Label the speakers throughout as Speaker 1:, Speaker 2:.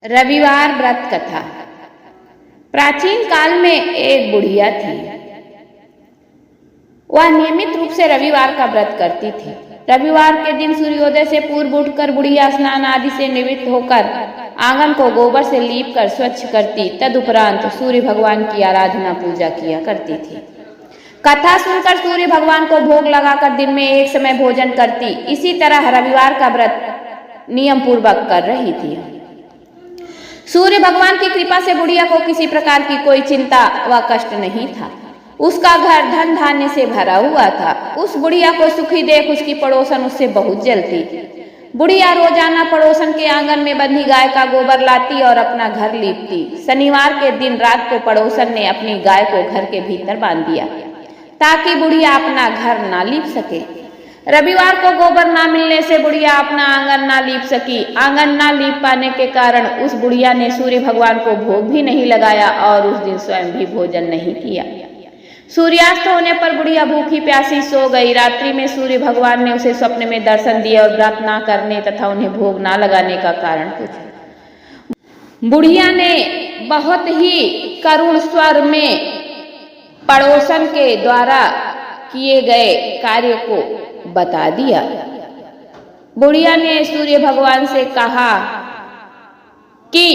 Speaker 1: रविवार व्रत कथा। प्राचीन काल में एक बुढ़िया थी। वह नियमित रूप से रविवार का व्रत करती थी। रविवार के दिन सूर्योदय से पूर्व उठकर बुढ़िया स्नान आदि से निवृत्त होकर आंगन को गोबर से लीप कर स्वच्छ करती। तदुपरांत सूर्य भगवान की आराधना पूजा किया करती थी। कथा सुनकर सूर्य भगवान को भोग लगाकर दिन में एक समय भोजन करती। इसी तरह रविवार का व्रत नियम पूर्वक कर रही थी। सूर्य भगवान की कृपा से बुढ़िया को किसी प्रकार की कोई चिंता व कष्ट नहीं था। उसका घर धन धान्य से भरा हुआ था। उस बुढ़िया को सुखी देख उसकी पड़ोसन उससे बहुत जलती। बुढ़िया रोजाना पड़ोसन के आंगन में बंधी गाय का गोबर लाती और अपना घर लीपती। शनिवार के दिन रात को पड़ोसन ने अपनी गाय को घर के भीतर बांध दिया ताकि बुढ़िया अपना घर ना लीप सके। रविवार को गोबर ना मिलने से बुढ़िया अपना आंगन ना लीप सकी। आंगन ना लीप पाने के कारण उस बुढ़िया ने सूर्य भगवान को भोग भी नहीं लगाया और उस दिन स्वयं भी भोजन नहीं किया। सूर्यास्त होने पर बुढ़िया भूखी प्यासी सो गई। रात्रि में सूर्य भगवान ने उसे स्वप्न में दर्शन दिए और व्रत ना करने तथा उन्हें भोग ना लगाने का कारण पूछा। बुढ़िया ने बहुत ही करुण स्वर में पड़ोसन के द्वारा किए गए कार्य को बता दिया। बुढ़िया ने सूर्य भगवान से कहा कि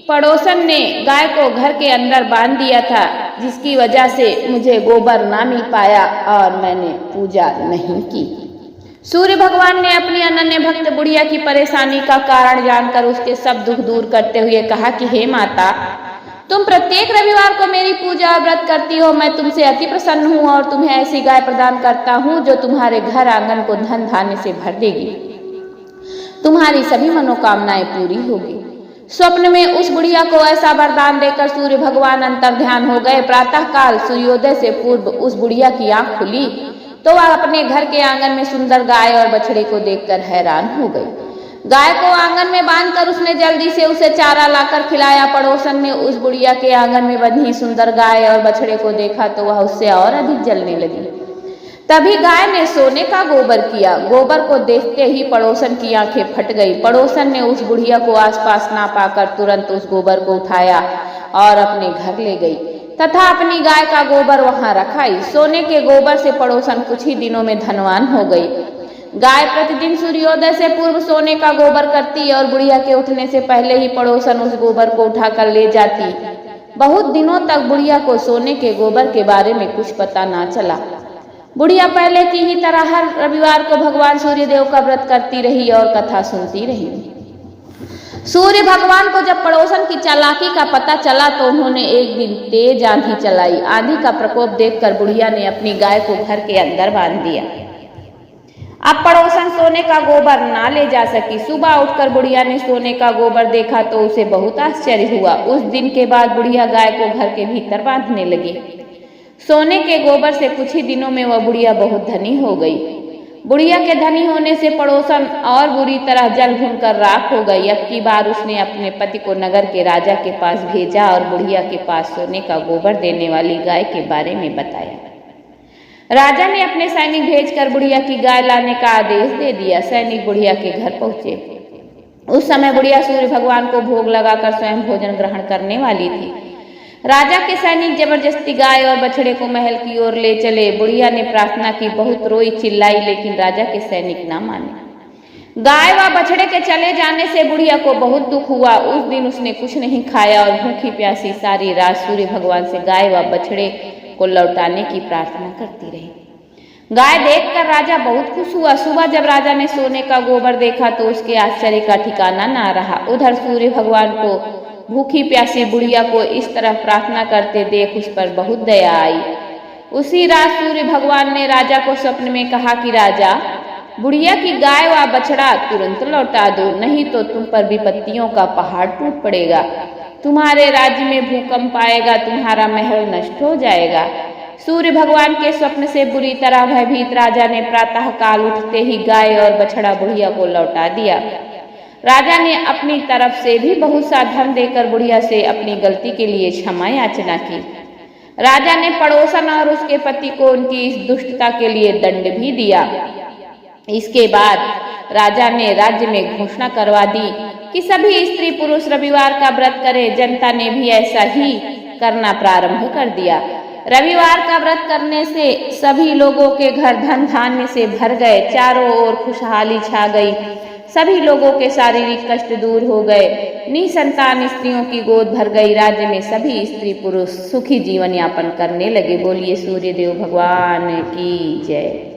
Speaker 1: पड़ोसन ने गाय को घर के अंदर बांध दिया था, जिसकी वजह से मुझे गोबर ना मिल पाया और मैंने पूजा नहीं की। सूर्य भगवान ने अपनी अनन्य भक्त बुढ़िया की परेशानी का कारण जानकर उसके सब दुख दूर करते हुए कहा कि हे माता, तुम प्रत्येक रविवार को मेरी पूजा और व्रत करती हो। मैं तुमसे अति प्रसन्न हूँ और तुम्हें ऐसी गाय प्रदान करता हूँ जो तुम्हारे घर आंगन को धन धान्य से भर देगी। तुम्हारी सभी मनोकामनाएं पूरी होगी। स्वप्न में उस बुढ़िया को ऐसा वरदान देकर सूर्य भगवान अंतर्ध्यान हो गए। प्रातः काल सूर्योदय से पूर्व उस बुढ़िया की आंख खुली तो वह अपने घर के आंगन में सुंदर गाय और बछड़े को देखकर हैरान हो गई। गाय को आंगन में बांधकर उसने जल्दी से उसे चारा लाकर खिलाया। पड़ोसन ने उस बुढ़िया के आंगन में बंधी सुंदर गाय और बछड़े को देखा तो वह उससे और अधिक जलने लगी। तभी गाय ने सोने का गोबर किया। गोबर को देखते ही पड़ोसन की आंखें फट गई। पड़ोसन ने उस बुढ़िया को आसपास ना पाकर तुरंत उस गोबर को उठाया और अपने घर ले गई तथा अपनी गाय का गोबर वहां रखाई। सोने के गोबर से पड़ोसन कुछ ही दिनों में धनवान हो गई। गाय प्रतिदिन सूर्योदय से पूर्व सोने का गोबर करती और बुढ़िया के उठने से पहले ही पड़ोसन उस गोबर को उठाकर ले जाती। बहुत दिनों तक बुढ़िया को सोने के गोबर के बारे में कुछ पता ना चला। बुढ़िया पहले की ही तरह हर रविवार को भगवान सूर्यदेव का व्रत करती रही और कथा सुनती रही। सूर्य भगवान को जब पड़ोसन की चालाकी का पता चला तो उन्होंने एक दिन तेज आंधी चलाई। आंधी का प्रकोप देखकर बुढ़िया ने अपनी गाय को घर के अंदर बांध दिया। अब पड़ोसन सोने का गोबर ना ले जा सकी। सुबह उठकर बुढ़िया ने सोने का गोबर देखा तो उसे बहुत आश्चर्य हुआ। उस दिन के बाद बुढ़िया गाय को घर के भीतर बांधने लगी। सोने के गोबर से कुछ ही दिनों में वह बुढ़िया बहुत धनी हो गई। बुढ़िया के धनी होने से पड़ोसन और बुरी तरह जल भून कर राख हो गई। अब की बार उसने अपने पति को नगर के राजा के पास भेजा और बुढ़िया के पास सोने का गोबर देने वाली गाय के बारे में बताया। राजा ने अपने सैनिक भेजकर बुढ़िया की गाय लाने का आदेश दे दिया। सैनिक बुढ़िया के घर पहुंचे। उस समय बुढ़िया सूर्य भगवान को भोग लगाकर स्वयं भोजन ग्रहण करने वाली थी। राजा के सैनिक जबरदस्ती गाय और बछड़े को महल की ओर ले चले। बुढ़िया ने प्रार्थना की, बहुत रोई चिल्लाई, लेकिन राजा के सैनिक ना माने। गाय व बछड़े के चले जाने से बुढ़िया को बहुत दुख हुआ। उस दिन उसने कुछ नहीं खाया और भूखी प्यासी सारी रात सूर्य भगवान से गाय व बछड़े को लौटाने की प्रार्थना करती रही। गाय देखकर राजा बहुत खुश हुआ। सुबह जब राजा ने सोने का गोबर देखा तो उसके आश्चर्य का ठिकाना ना रहा। उधर सूर्य भगवान को भूखी प्यासी बुढ़िया को इस तरह प्रार्थना करते देख उस पर बहुत दया आई। उसी रात सूर्य भगवान ने राजा को स्वप्न में कहा कि राजा, बुढ़िया की गाय व बछड़ा तुरंत लौटा दो, नहीं तो तुम पर विपत्तियों का पहाड़ टूट पड़ेगा। तुम्हारे राज्य में भूकंप आएगा, तुम्हारा महल नष्ट हो जाएगा। सूर्य भगवान के स्वप्न से बुरी तरह भयभीत राजा ने प्रातः काल उठते ही गाय और बछड़ा बुढ़िया को लौटा दिया। राजा ने अपनी तरफ से भी बहुत सा धन देकर बुढ़िया से अपनी गलती के लिए क्षमा याचना की। राजा ने पड़ोसन और उसके पति को उनकी इस दुष्टता के लिए दंड भी दिया। इसके बाद राजा ने राज्य में घोषणा करवा दी कि सभी स्त्री पुरुष रविवार का व्रत करें। जनता ने भी ऐसा ही करना प्रारंभ कर दिया। रविवार का व्रत करने से सभी लोगों के घर धन धान्य से भर गए। चारों ओर खुशहाली छा गई। सभी लोगों के शारीरिक कष्ट दूर हो गए। निसंतान स्त्रियों की गोद भर गई। राज्य में सभी स्त्री पुरुष सुखी जीवन यापन करने लगे। बोलिए सूर्य देव भगवान की जय।